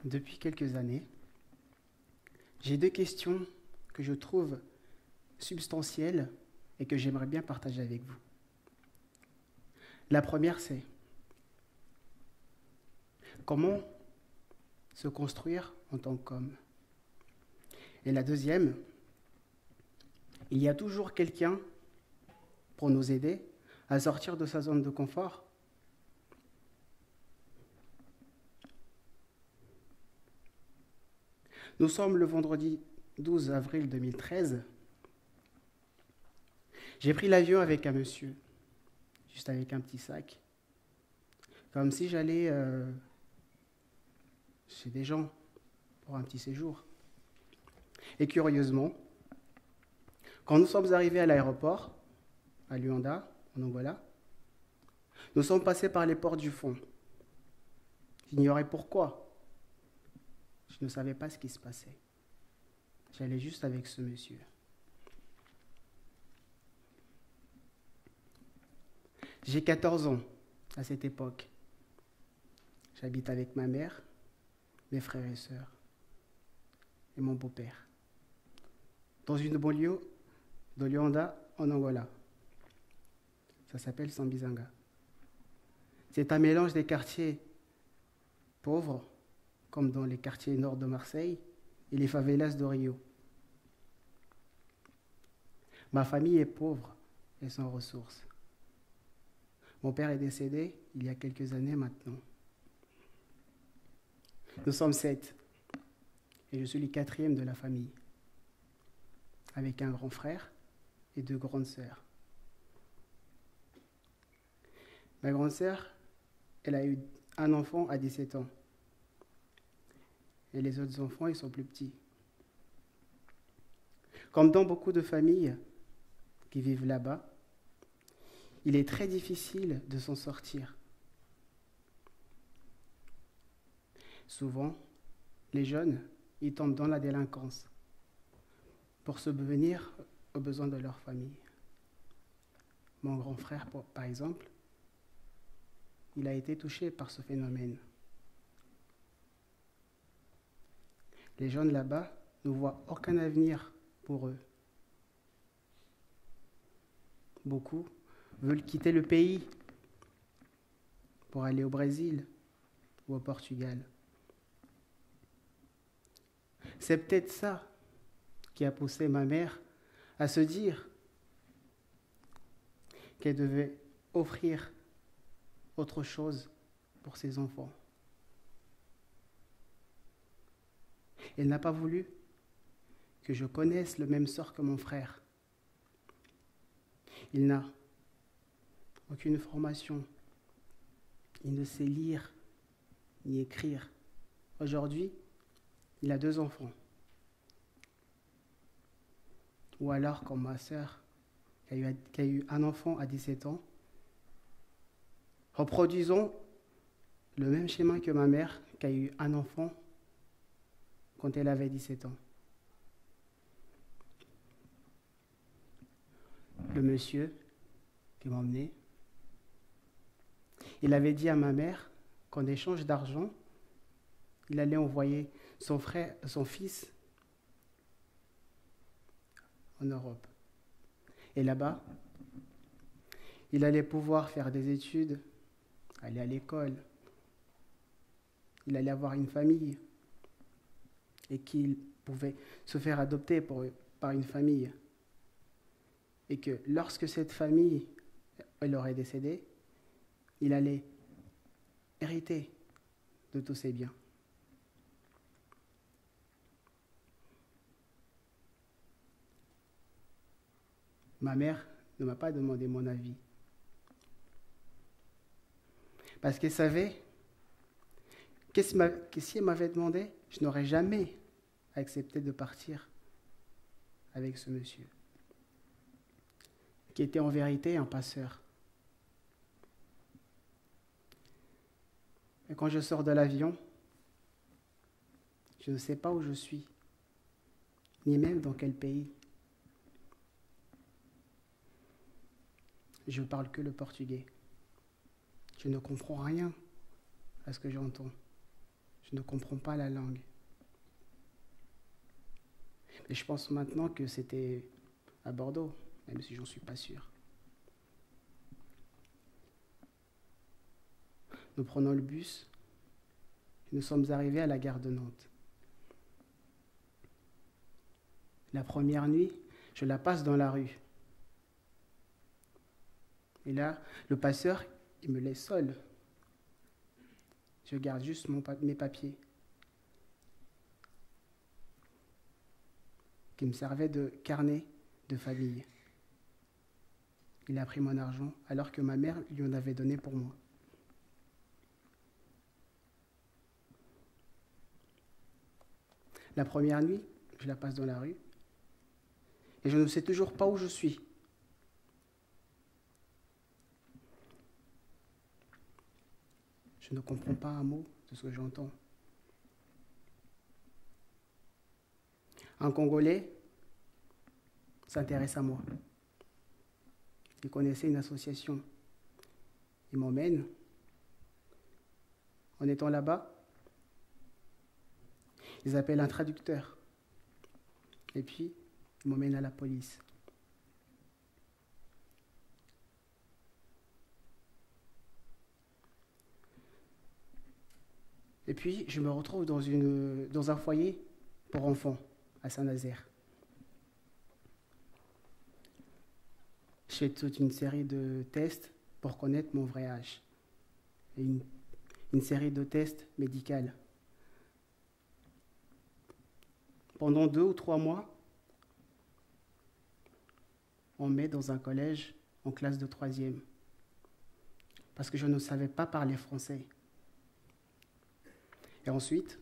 Depuis quelques années, j'ai deux questions que je trouve substantielles et que j'aimerais bien partager avec vous. La première, c'est comment se construire en tant qu'homme? Et la deuxième, il y a toujours quelqu'un pour nous aider à sortir de sa zone de confort? Nous sommes le vendredi 12 avril 2013. J'ai pris l'avion avec un monsieur, juste avec un petit sac, comme si j'allais chez des gens pour un petit séjour. Et curieusement, quand nous sommes arrivés à l'aéroport, à Luanda, en Angola, nous sommes passés par les portes du fond. J'ignorais pourquoi. Je ne savais pas ce qui se passait. J'allais juste avec ce monsieur. J'ai 14 ans à cette époque. J'habite avec ma mère, mes frères et sœurs et mon beau-père dans une banlieue de Luanda en Angola. Ça s'appelle Sambizanga. C'est un mélange des quartiers pauvres, comme dans les quartiers nord de Marseille, et les favelas de Rio. Ma famille est pauvre et sans ressources. Mon père est décédé il y a quelques années maintenant. Nous sommes 7 et je suis le 4e de la famille, avec un grand frère et 2 grandes sœurs. Ma grande sœur, elle a eu un enfant à 17 ans. Et les autres enfants, ils sont plus petits. Comme dans beaucoup de familles qui vivent là-bas, il est très difficile de s'en sortir. Souvent, les jeunes, ils tombent dans la délinquance pour subvenir aux besoins de leur famille. Mon grand frère, par exemple, il a été touché par ce phénomène. Les jeunes là-bas ne voient aucun avenir pour eux. Beaucoup veulent quitter le pays pour aller au Brésil ou au Portugal. C'est peut-être ça qui a poussé ma mère à se dire qu'elle devait offrir autre chose pour ses enfants. Elle n'a pas voulu que je connaisse le même sort que mon frère. Il n'a aucune formation. Il ne sait lire ni écrire. Aujourd'hui, il a 2 enfants. Ou alors, comme ma sœur, qui a eu un enfant à 17 ans, reproduisons le même schéma que ma mère, qui a eu un enfant quand elle avait 17 ans. Le monsieur qui m'a emmené, il avait dit à ma mère qu'en échange d'argent, il allait envoyer son fils en Europe. Et là-bas, il allait pouvoir faire des études, aller à l'école, il allait avoir une famille et qu'il pouvait se faire adopter par une famille. Et que lorsque cette famille elle aurait décédé, il allait hériter de tous ses biens. Ma mère ne m'a pas demandé mon avis. Parce qu'elle savait que si elle m'avait demandé, je n'aurais jamais accepté de partir avec ce monsieur, qui était en vérité un passeur. Et quand je sors de l'avion, je ne sais pas où je suis, ni même dans quel pays. Je ne parle que le portugais. Je ne comprends rien à ce que j'entends. Je ne comprends pas la langue. Et je pense maintenant que c'était à Bordeaux, même si j'en suis pas sûr. Nous prenons le bus et nous sommes arrivés à la gare de Nantes. La première nuit, je la passe dans la rue. Et là, le passeur, il me laisse seul. Je garde juste mes papiers qui me servaient de carnet de famille. Il a pris mon argent alors que ma mère lui en avait donné pour moi. La première nuit, je la passe dans la rue et je ne sais toujours pas où je suis. Je ne comprends pas un mot de ce que j'entends. Un Congolais s'intéresse à moi. Il connaissait une association. Il m'emmène. En étant là-bas, ils appellent un traducteur. Et puis, ils m'emmènent à la police. Et puis, je me retrouve dans un foyer pour enfants à Saint-Nazaire. Je fais toute une série de tests pour connaître mon vrai âge. Et une série de tests médicaux. Pendant 2 ou 3 mois, on me met dans un collège en classe de 3e. Parce que je ne savais pas parler français. Et ensuite,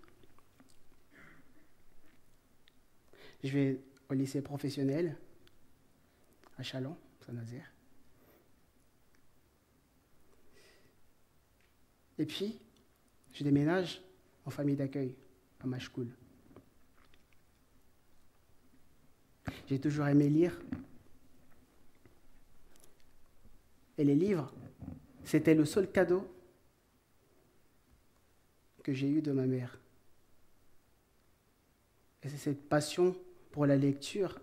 je vais au lycée professionnel à Châlons, Saint-Nazaire. Et puis, je déménage en famille d'accueil à Machecoul. J'ai toujours aimé lire. Et les livres, c'était le seul cadeau que j'ai eu de ma mère. Et c'est cette passion pour la lecture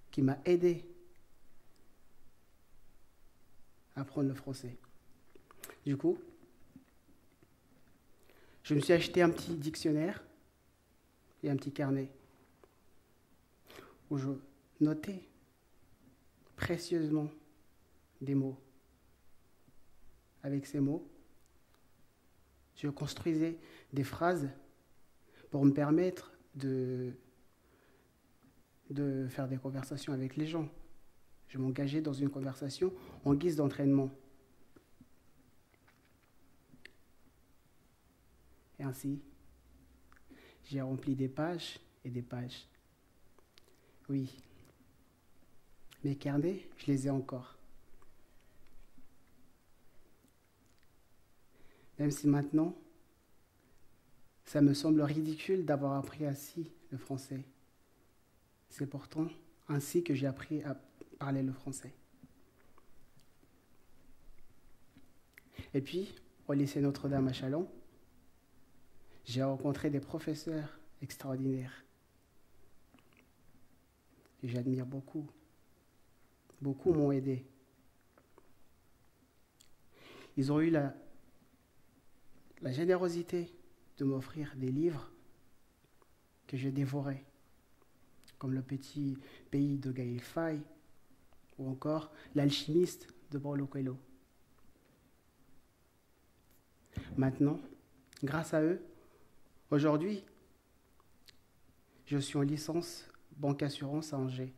qui m'a aidé à apprendre le français. Du coup, je me suis acheté un petit dictionnaire et un petit carnet où je notais précieusement des mots. Avec ces mots, je construisais des phrases pour me permettre de faire des conversations avec les gens. Je m'engageais dans une conversation en guise d'entraînement. Et ainsi, j'ai rempli des pages et des pages. Oui, mes carnets, je les ai encore. Même si maintenant, ça me semble ridicule d'avoir appris ainsi le français. C'est pourtant ainsi que j'ai appris à parler le français. Et puis, au lycée Notre-Dame à Châlons, j'ai rencontré des professeurs extraordinaires. Et j'admire beaucoup. Beaucoup m'ont aidé. Ils ont eu la générosité de m'offrir des livres que je dévorais, comme Le Petit Pays de Gaël Faye ou encore L'Alchimiste de Paulo Coelho. Maintenant, grâce à eux, aujourd'hui, je suis en licence banque assurance à Angers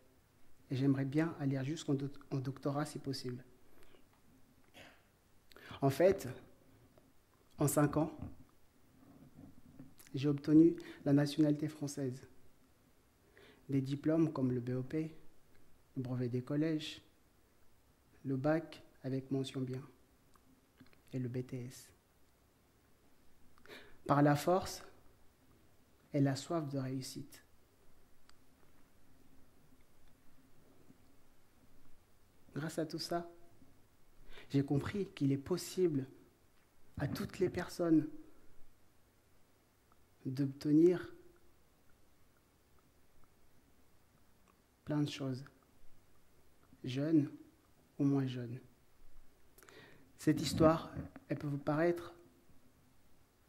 et j'aimerais bien aller jusqu'en doctorat si possible. En fait, en 5 ans, j'ai obtenu la nationalité française. Des diplômes comme le BOP, le brevet des collèges, le bac avec mention bien et le BTS. Par la force et la soif de réussite. Grâce à tout ça, j'ai compris qu'il est possible à toutes les personnes d'obtenir plein de choses, jeune ou moins jeune. Cette histoire, elle peut vous paraître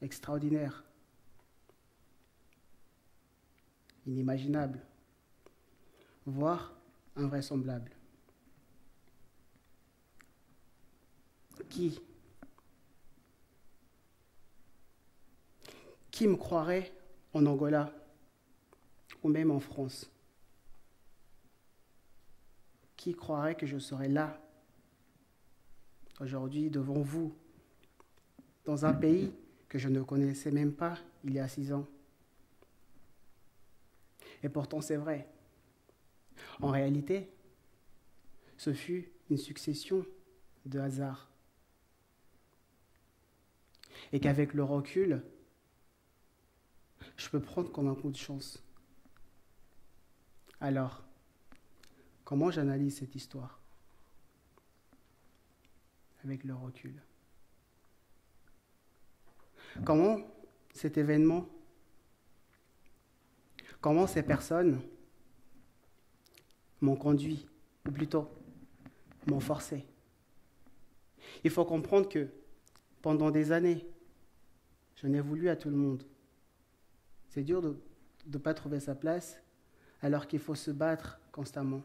extraordinaire, inimaginable, voire invraisemblable. Qui me croirait en Angola ou même en France? Qui croirait que je serais là, aujourd'hui, devant vous, dans un pays que je ne connaissais même pas il y a 6 ans? Et pourtant, c'est vrai. En réalité, ce fut une succession de hasards. Et qu'avec le recul, je peux prendre comme un coup de chance. Alors, comment j'analyse cette histoire avec le recul? Comment cet événement, comment ces personnes m'ont conduit, ou plutôt m'ont forcé? Il faut comprendre que pendant des années, je n'ai voulu à tout le monde. C'est dur de ne pas trouver sa place alors qu'il faut se battre constamment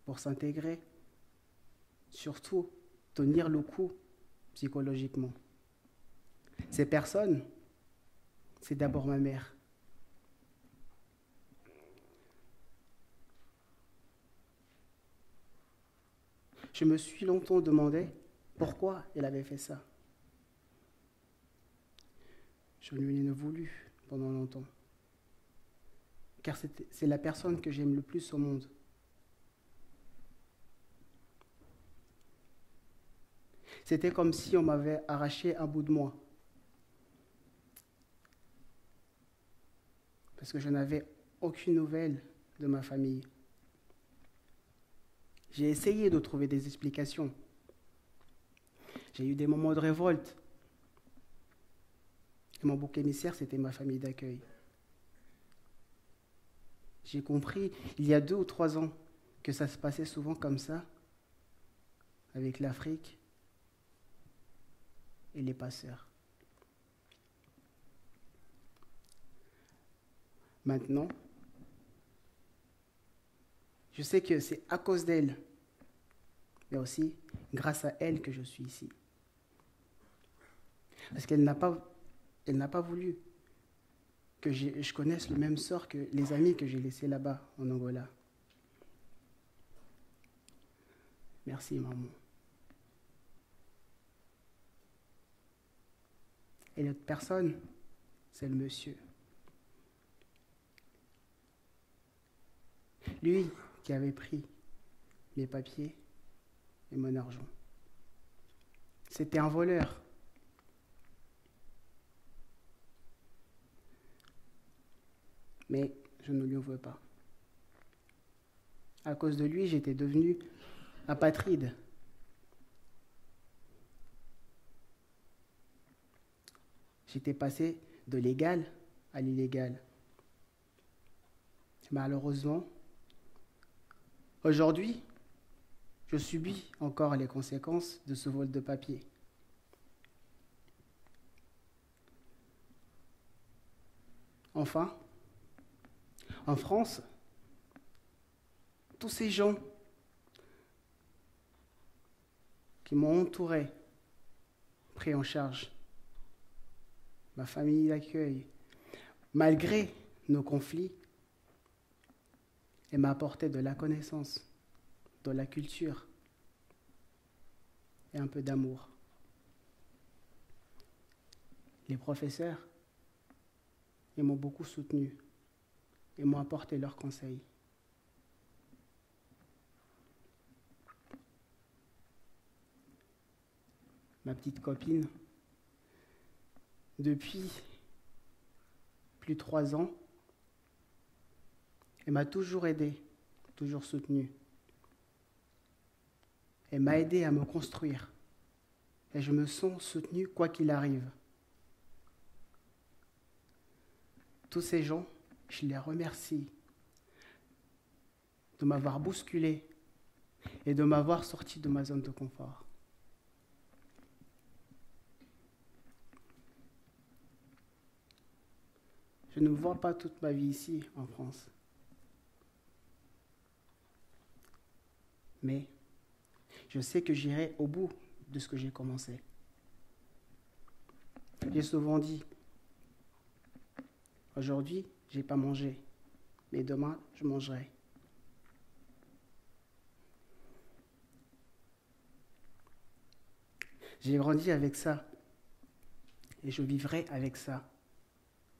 pour s'intégrer, surtout tenir le coup psychologiquement. Ces personnes, c'est d'abord ma mère. Je me suis longtemps demandé pourquoi elle avait fait ça. Je lui ai voulu pendant longtemps. Car c'est la personne que j'aime le plus au monde. C'était comme si on m'avait arraché un bout de moi. Parce que je n'avais aucune nouvelle de ma famille. J'ai essayé de trouver des explications. J'ai eu des moments de révolte. Et mon bouc émissaire, c'était ma famille d'accueil. J'ai compris, il y a 2 ou 3 ans, que ça se passait souvent comme ça, avec l'Afrique et les passeurs. Maintenant, je sais que c'est à cause d'elle, mais aussi grâce à elle que je suis ici. Parce qu'elle n'a pas voulu que je connaisse le même sort que les amis que j'ai laissés là-bas, en Angola. Merci, maman. Et l'autre personne, c'est le monsieur. Lui qui avait pris mes papiers et mon argent. C'était un voleur. Mais je ne lui en veux pas. À cause de lui, j'étais devenu apatride. J'étais passé de l'égal à l'illégal. Malheureusement, aujourd'hui, je subis encore les conséquences de ce vol de papier. Enfin, en France, tous ces gens qui m'ont entouré, pris en charge, ma famille d'accueil, malgré nos conflits, et m'a apporté de la connaissance, de la culture et un peu d'amour. Les professeurs, ils m'ont beaucoup soutenu et m'ont apporté leurs conseils. Ma petite copine, depuis plus de 3 ans, elle m'a toujours aidé, toujours soutenu. Elle m'a aidé à me construire. Et je me sens soutenu quoi qu'il arrive. tous ces gens, je les remercie de m'avoir bousculé et de m'avoir sorti de ma zone de confort. Je ne vois pas toute ma vie ici, en France. Mais je sais que j'irai au bout de ce que j'ai commencé. J'ai souvent dit, aujourd'hui, je n'ai pas mangé, mais demain, je mangerai. J'ai grandi avec ça et je vivrai avec ça,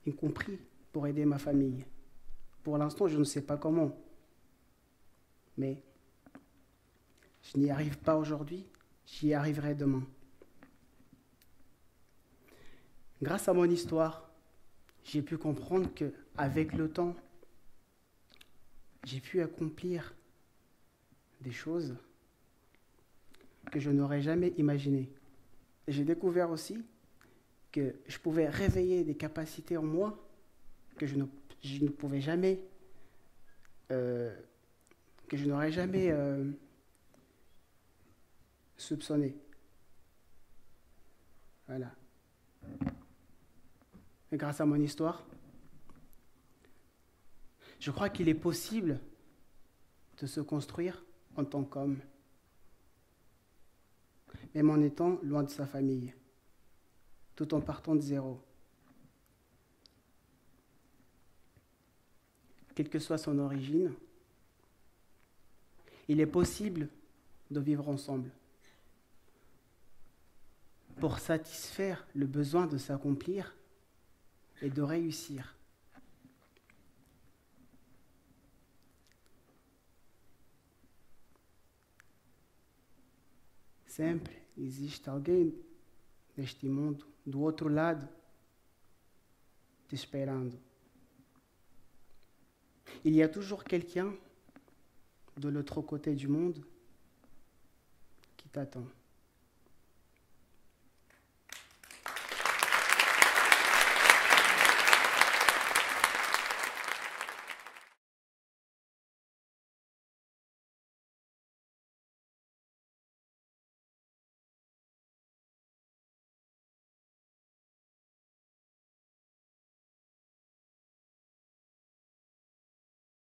y compris pour aider ma famille. Pour l'instant, je ne sais pas comment, mais je n'y arrive pas aujourd'hui, j'y arriverai demain. Grâce à mon histoire, j'ai pu comprendre qu'avec le temps, j'ai pu accomplir des choses que je n'aurais jamais imaginées. Et j'ai découvert aussi que je pouvais réveiller des capacités en moi que je ne pouvais jamais, que je n'aurais jamais soupçonné. Voilà. Et grâce à mon histoire, je crois qu'il est possible de se construire en tant qu'homme, même en étant loin de sa famille, tout en partant de zéro. Quelle que soit son origine, il est possible de vivre ensemble pour satisfaire le besoin de s'accomplir et de réussir. Sempre existe alguém neste mundo, do outro lado, te esperando. Il y a toujours quelqu'un de l'autre côté du monde qui t'attend.